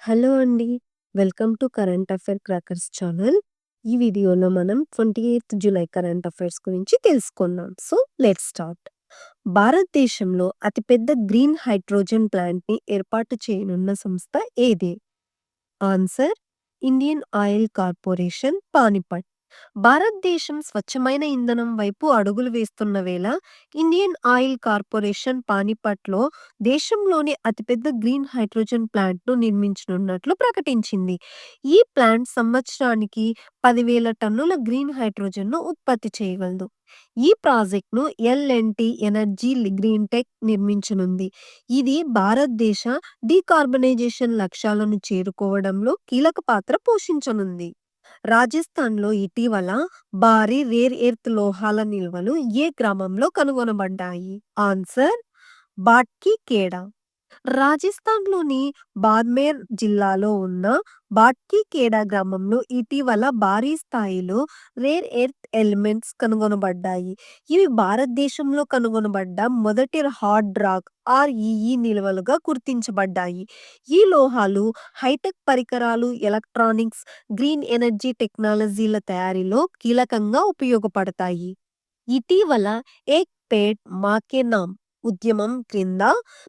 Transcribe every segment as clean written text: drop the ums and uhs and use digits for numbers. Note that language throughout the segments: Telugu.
హలో అండి. Welcome to current affair crackers channel. ఈ వీడియోలో మనం 28థ్ జూలై కరెంట్ అఫైర్స్ గురించి తెలుసుకుందాం. So, let's start. భారతదేశంలో అతిపెద్ద గ్రీన్ హైడ్రోజన్ ప్లాంట్‌ని ఏర్పాటు చేయనున్న సంస్థ ఏది? Answer: Indian oil corporation, Panipat. భారతదేశం స్వచ్ఛమైన ఇంధనం వైపు అడుగులు వేస్తున్న వేళ ఇండియన్ ఆయిల్ కార్పొరేషన్ పానిపట్లో దేశంలోని అతిపెద్ద గ్రీన్ హైడ్రోజన్ ప్లాంట్‌ను నిర్మించనున్నట్లు ప్రకటించింది. ఈ ప్లాంట్ సంవత్సరానికి 10,000 టన్నుల గ్రీన్ హైడ్రోజన్‌ను ఉత్పత్తి చేయగలదు. ఈ ప్రాజెక్ట్‌ను ఎల్&టీ ఎనర్జీ గ్రీన్ టెక్ నిర్మించనుంది. ఇది భారతదేశ డీకార్బనైజేషన్ లక్ష్యాలను చేరుకోవడంలో కీలక పాత్ర పోషించనుంది. రాజస్థాన్‌లో ఇటీవల భారీ రేర్ ఎర్త్ లోహాల నిల్వలు ఏ గ్రామంలో కనుగొనబడ్డాయి? ఆన్సర్: బాట్కీ ఖేడా. రాజస్థాన్‌లోని బాడ్మేర్ జిల్లాలో ఉన్న బాట్కీ ఖేడా గ్రామంలో ఇటీవల భారీ స్థాయిలో రేర్ ఎర్త్ ఎలిమెంట్స్ కనుగొనబడ్డాయి. ఇవి భారతదేశంలో కనుగొనబడ్డ మొదటి హార్డ్ రాక్ (ఆర్ఈఈ) నిల్వలుగా గుర్తించబడ్డాయి. ఈ లోహాలు హైటెక్ పరికరాలు, ఎలక్ట్రానిక్స్, గ్రీన్ ఎనర్జీ టెక్నాలజీల తయారీలో కీలకంగా ఉపయోగపడతాయి. ఇటీవల ఏక్ పేడ్ మాకే నామ్ ఉద్యమం క్రింద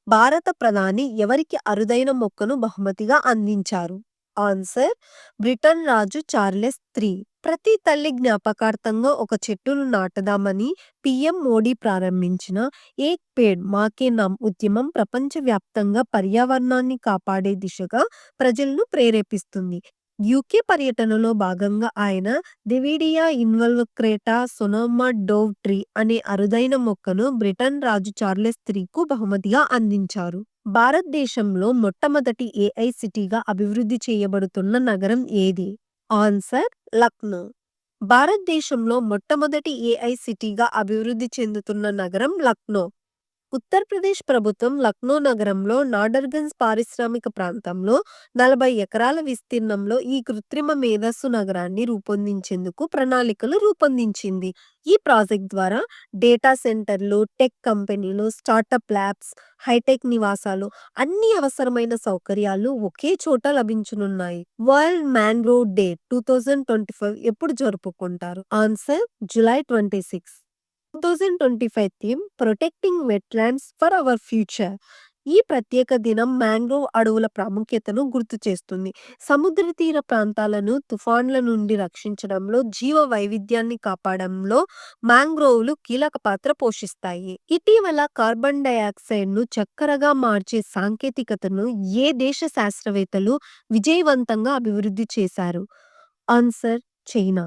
భారత ప్రధాని ఎవరికి అరుదైన మొక్కను బహుమతిగా అందించారు? ఆన్సర్: బ్రిటన్ రాజు చార్లెస్ III. ప్రతి తల్లి జ్ఞాపకార్థంగా ఒక చెట్టును నాటుదామని పీఎం మోడీ ప్రారంభించిన ఏక్ పేడ్ మాకే నామ్ ఉద్యమం ప్రపంచవ్యాప్తంగా పర్యావరణాన్ని కాపాడే దిశగా ప్రజలను ప్రేరేపిస్తుంది. యూకే పర్యటనలో భాగంగా ఆయన దివిడియా ఇన్వల్క్రేటా సొనోమా డోవ్ ట్రీ అనే అరుదైన మొక్కను బ్రిటన్ రాజు చార్లెస్ IIIకు బహుమతిగా అందించారు. భారతదేశంలో మొట్టమొదటి ఏఐ సిటీగా అభివృద్ధి చేయబడుతున్న నగరం ఏది? ఆన్సర్: లక్నో. భారతదేశంలో మొట్టమొదటి ఏఐ సిటీగా అభివృద్ధి చెందుతున్న నగరం లక్నో. ఉత్తరప్రదేశ్ ప్రభుత్వం లక్నో నగరంలో నాడర్గంజ్ పారిశ్రామిక ప్రాంతంలో 40 ఎకరాల విస్తీర్ణంలో ఈ కృత్రిమ మేధస్సు నగరాన్ని రూపొందించేందుకు ప్రణాళికలు రూపొందించింది. ఈ ప్రాజెక్ట్ ద్వారా డేటా సెంటర్లు, టెక్ కంపెనీలు, స్టార్టప్ ల్యాబ్స్, హైటెక్ నివాసాలు, అన్ని అవసరమైన సౌకర్యాలు ఒకే చోట లభించనున్నాయి. వరల్డ్ మ్యాంగ్రోవ్ డే 2025 ఎప్పుడు జరుపుకుంటారు? Answer: July 26. 2025 theme protecting wetlands for our future. ఈ ప్రత్యేక దినం మ్యాంగ్రోవ్ అడవుల ప్రాముఖ్యతను గుర్తు చేస్తుంది. సముద్ర తీర ప్రాంతాలను తుఫాన్ల నుండి రక్షించడంలో, జీవ వైవిధ్యాన్ని కాపాడంలో మ్యాంగ్రోవ్లు కీలక పాత్ర పోషిస్తాయి. ఇటీవల కార్బన్ డయాక్సైడ్ను చక్కెరగా మార్చే సాంకేతికతను ఏ దేశ శాస్త్రవేత్తలు విజయవంతంగా అభివృద్ధి చేశారు? Answer: China.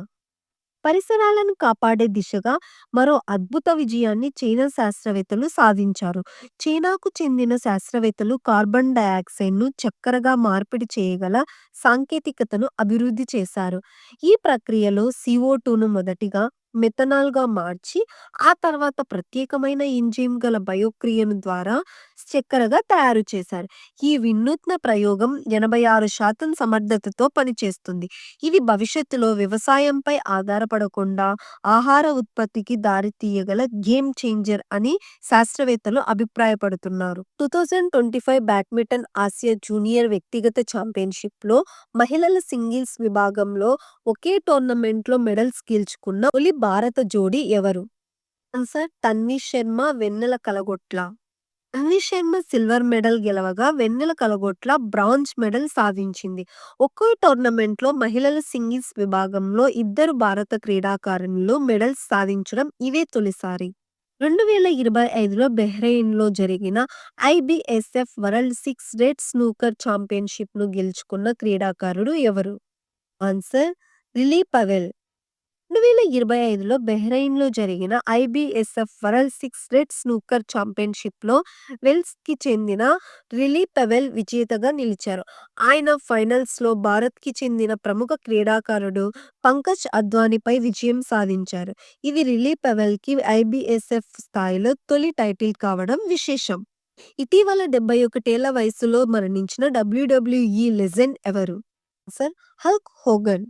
పరిసరాలను కాపాడే దిశగా మరో అద్భుత విజయాన్ని చైనా శాస్త్రవేత్తలు సాధించారు. చైనాకు చెందిన శాస్త్రవేత్తలు కార్బన్ డయాక్సైడ్ను చక్కెరగా మార్పిడి చేయగల సాంకేతికతను అభివృద్ధి చేశారు. ఈ ప్రక్రియలో CO2ను మొదటిగా మెథనాల్‌గా మార్చి, ఆ తర్వాత ప్రత్యేకమైన ఎంజైమ్ గల బయోక్రియను ద్వారా చక్కెరగా తయారు చేశారు. ఈ వినూత్న ప్రయోగం 86% సమర్థతతో పనిచేస్తుంది. ఇది భవిష్యత్తులో వ్యవసాయంపై ఆధారపడకుండా ఆహార ఉత్పత్తికి దారితీయగల గేమ్ చేంజర్ అని శాస్త్రవేత్తలు అభిప్రాయపడుతున్నారు. 2025 బ్యాడ్మింటన్ ఆసియా జూనియర్ వ్యక్తిగత ఛాంపియన్షిప్లో మహిళల సింగిల్స్ విభాగంలో ఒకే టోర్నమెంట్లో మెడల్స్ గెలుచుకున్న తొలి భారత జోడీ ఎవరు? ఆన్సర్: తన్వి శర్మ, వెన్నెల కలగొట్ల. తన్వి శర్మ సిల్వర్ మెడల్ గెలవగా, వెన్నెల కలగొట్ల బ్రాంజ్ మెడల్ సాధించింది. ఒక్కో టోర్నమెంట్లో మహిళల సింగిల్స్ విభాగంలో ఇద్దరు భారత క్రీడాకారిణులు మెడల్స్ సాధించడం ఇదే తొలిసారి. 2025లో బహ్రెయిన్‌లో జరిగిన ఐబీఎస్ఎఫ్ వరల్డ్ 6 రేట్ స్నూకర్ ఛాంపియన్షిప్‌ను గెలుచుకున్న క్రీడాకారుడు ఎవరు? Answer: Lily Powell. 2025లో బహ్రెయిన్‌లో జరిగిన ఐబీఎస్ఎఫ్ వరల్డ్ 6 రేట్ స్నూకర్ ఛాంపియన్షిప్‌లో వేల్స్‌కి చెందిన లిలీ పవెల్ విజేతగా నిలిచారు. ఆయన ఫైనల్స్‌లో భారత్‌కి చెందిన ప్రముఖ క్రీడాకారుడు పంకజ్ అద్వానీపై విజయం సాధించారు. ఇది లిలీ పవెల్‌కి ఐబీఎస్ఎఫ్ స్థాయిలో తొలి టైటిల్ కావడం విశేషం. ఇటీవల 71 ఏళ్ల వయసులో మరణించిన డబ్ల్యూడబ్ల్యూఈ లెజెండ్ ఎవరు? Answer: Hulk Hogan.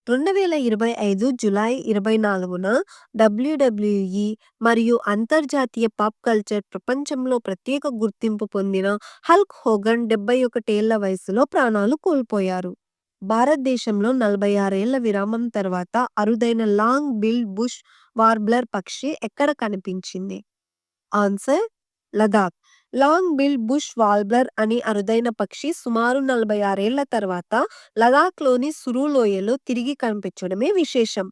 2025 జులై 24న డబ్ల్యూడబ్ల్యూఈ మరియు అంతర్జాతీయ పాప్ కల్చర్ ప్రపంచంలో ప్రత్యేక గుర్తింపు పొందిన హల్క్ హోగన్ 71 ఏళ్ల వయసులో ప్రాణాలు కోల్పోయారు. భారతదేశంలో 46 ఏళ్ల విరామం తర్వాత అరుదైన లాంగ్ బిల్ బుష్ వార్బ్లర్ పక్షి ఎక్కడ కనిపించింది? Answer: Ladakh. Long bill bush warbler అనే అరుదైన పక్షి సుమారు 46 ఏళ్ల తర్వాత లదాఖ్లోని సురు లోయలో తిరిగి కనిపించడమే విశేషం.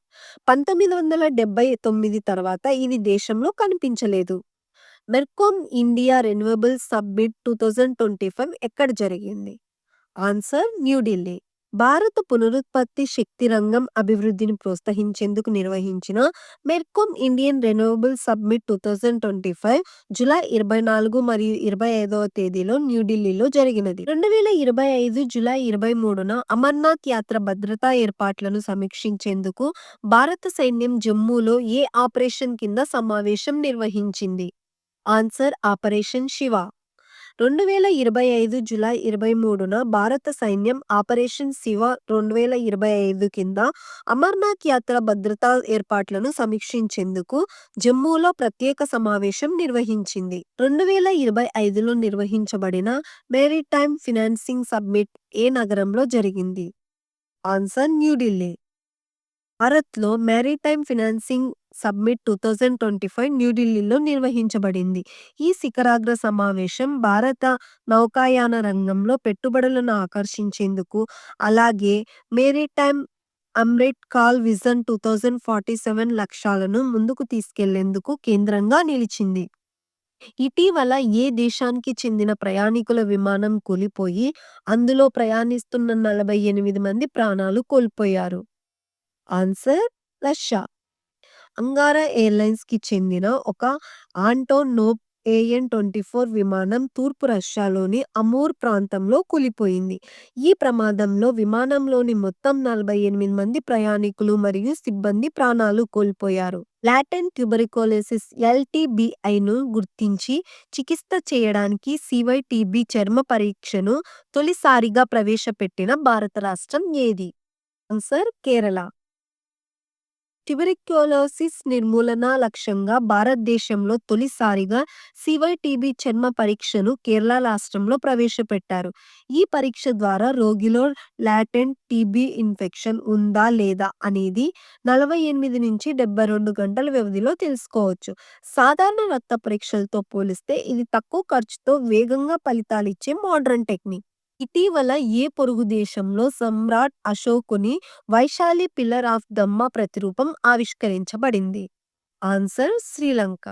1979 తర్వాత ఇది దేశంలో కనిపించలేదు. మెర్కోమ్ ఇండియా రెన్యూవబుల్ సమ్మిట్ 2025 ఎక్కడ జరిగింది? ఆన్సర్: న్యూఢిల్లీ. భారత పునరుత్పత్తి శక్తి రంగం అభివృద్ధిని ప్రోత్సహించేందుకు నిర్వహించిన మెర్కోమ్ ఇండియన్ రెన్యూవబుల్ సమ్మిట్ 2025 జూలై 24 మరియు 25వ తేదీలో న్యూఢిల్లీలో జరిగినది. 2025 జూలై 23న అమర్నాథ్ యాత్ర భద్రతా ఏర్పాట్లను సమీక్షించేందుకు భారత సైన్యం జమ్మూలో ఏ ఆపరేషన్ కింద సమావేశం నిర్వహించింది? Answer: operation Shiva. 2025 జూలై 23న భారత సైన్యం ఆపరేషన్ శివ 2025 కింద అమర్నాథ్ యాత్ర భద్రతా ఏర్పాట్లను సమీక్షించేందుకు జమ్మూలో ప్రత్యేక సమావేశం నిర్వహించింది. 2025లో నిర్వహించబడిన మేరిటైమ్ ఫైనాన్సింగ్ సమ్మిట్ ఏ నగరంలో జరిగింది? ఆన్సర్: న్యూఢిల్లీ. భారత్లో మేరిటైమ్ ఫైనాన్సింగ్ సమ్మిట్ 2025 న్యూఢిల్లీలో నిర్వహించబడింది. ఈ శిఖరాగ్ర సమావేశం భారత నౌకాయాన రంగంలో పెట్టుబడులను ఆకర్షించేందుకు, అలాగే మేరిటైమ్ అమ్రిట్ కాల్ విజన్ 2047 లక్ష్యాలను ముందుకు తీసుకెళ్లేందుకు కేంద్రంగా నిలిచింది. ఇటీవల ఏ దేశానికి చెందిన ప్రయాణికుల విమానం కూలిపోయి అందులో ప్రయాణిస్తున్న 48 మంది ప్రాణాలు కోల్పోయారు? Answer: Russia. అంగారా ఎయిర్లైన్స్ కి చెందిన ఒక ఆంటోనోవ్ AN-24 విమానం తూర్పు రష్యాలోని అమూర్ ప్రాంతంలో కూలిపోయింది. ఈ ప్రమాదంలో విమానంలోని మొత్తం 48 మంది ప్రయాణికులు మరియు సిబ్బంది ప్రాణాలు కోల్పోయారు. లాటెంట్ ట్యూబెర్క్యులోసిస్ LTBIను గుర్తించి చికిత్స చేయడానికి CYTB చర్మ పరీక్షను తొలిసారిగా ప్రవేశపెట్టిన భారత రాష్ట్రం ఏది? ఆన్సర్: కేరళ. ట్యూబెర్క్యులోసిస్ నిర్మూలన లక్ష్యంగా భారతదేశంలో తొలిసారిగా CYTB చర్మ పరీక్షను కేరళ రాష్ట్రంలో ప్రవేశపెట్టారు. ఈ పరీక్ష ద్వారా రోగిలో లాటెంట్ TB ఇన్ఫెక్షన్ ఉందా లేదా అనేది 48 నుంచి 72 గంటల వ్యవధిలో తెలుసుకోవచ్చు. సాధారణ రక్త పరీక్షలతో పోలిస్తే ఇది తక్కువ ఖర్చుతో వేగంగా ఫలితాలిచ్చే మోడర్న్ టెక్నిక్. ఇటీవల ఏ పొరుగు దేశంలో సమ్రాట్ అశోకుని వైశాలి పిల్లర్ ఆఫ్ ధమ్మ ప్రతిరూపం ఆవిష్కరించబడింది? ఆన్సర్: శ్రీలంక.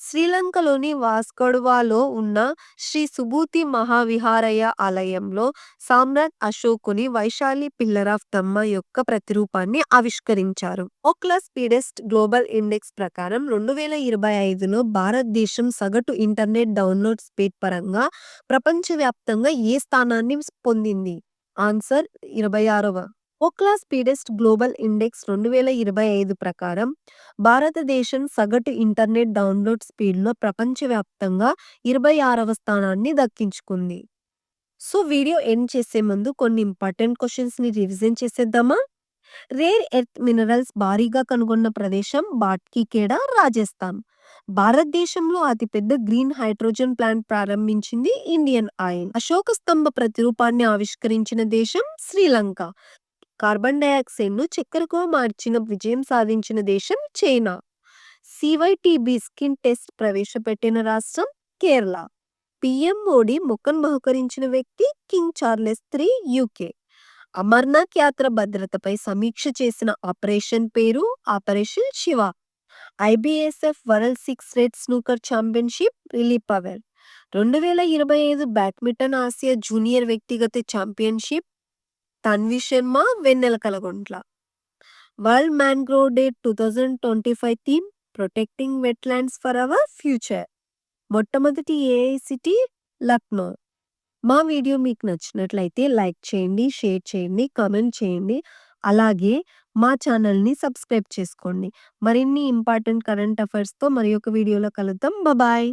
శ్రీలంకలోని వాస్కోడిగామాలో ఉన్న శ్రీ సుభూతి మహావిహారయ ఆలయంలో సమ్రాట్ అశోకుని వైశాలి పిల్లర్ ఆఫ్ ధమ్మ యొక్క ప్రతిరూపాన్ని ఆవిష్కరించారు. ఓక్లా స్పీడెస్ట్ గ్లోబల్ ఇండెక్స్ ప్రకారం 2025లో భారతదేశం సగటు ఇంటర్నెట్ డౌన్లోడ్ స్పీడ్ పరంగా ప్రపంచవ్యాప్తంగా ఏ స్థానాన్ని పొందింది? ఆన్సర్: 26వ. ఓక్లా స్పీడెస్ట్ గ్లోబల్ ఇండెక్స్ 2025 ప్రకారం భారతదేశం సగటు ఇంటర్నెట్ డౌన్లోడ్ స్పీడ్లో ప్రపంచవ్యాప్తంగా 26వ స్థానాన్ని దక్కించుకుంది. సో వీడియో ఎండ్ చేసే ముందు కొన్ని ఇంపార్టెంట్ క్వశ్చన్స్ని రివిజన్ చేసేద్దామా? రేర్ ఎర్త్ మినరల్స్ భారీగా కనుగొన్న ప్రదేశం బాట్కీఖేడా, రాజస్థాన్. భారతదేశంలో అతిపెద్ద గ్రీన్ హైడ్రోజన్ ప్లాంట్ ప్రారంభించింది ఇండియన్ ఆయిల్. అశోక స్తంభ ప్రతిరూపాన్ని ఆవిష్కరించిన దేశం శ్రీలంక. కార్బన్ డయాక్సైడ్ ను చక్కెరగా మార్చిన విజయం సాధించిన దేశం చైనా. CYTB స్కిన్ టెస్ట్ ప్రవేశపెట్టిన రాష్ట్రం కేరళ. PM మోడీ మొక్కను బహుకరించిన వ్యక్తి King Charles III UK. Amarnath Yatra భద్రతపై సమీక్ష చేసిన ఆపరేషన్ పేరు operation Shiva. IBSF world 6 red snooker championship Riley Powell. 2025 badminton ఆసియా జూనియర్ వ్యక్తిగత championship Tanvi Sharma, Vennela Kalagontla. World mangrove day 2025 theme protecting wetlands for our future. మొట్టమొదటి AI సిటీ లక్నో. మా వీడియో మీకు నచ్చినట్లయితే లైక్ చేయండి, షేర్ చేయండి, కామెంట్ చేయండి. అలాగే మా ఛానల్ని సబ్స్క్రైబ్ చేసుకోండి. మరిన్ని ఇంపార్టెంట్ కరెంట్ అఫైర్స్తో మరి ఒక వీడియోలో కలుద్దాం. బాయ్.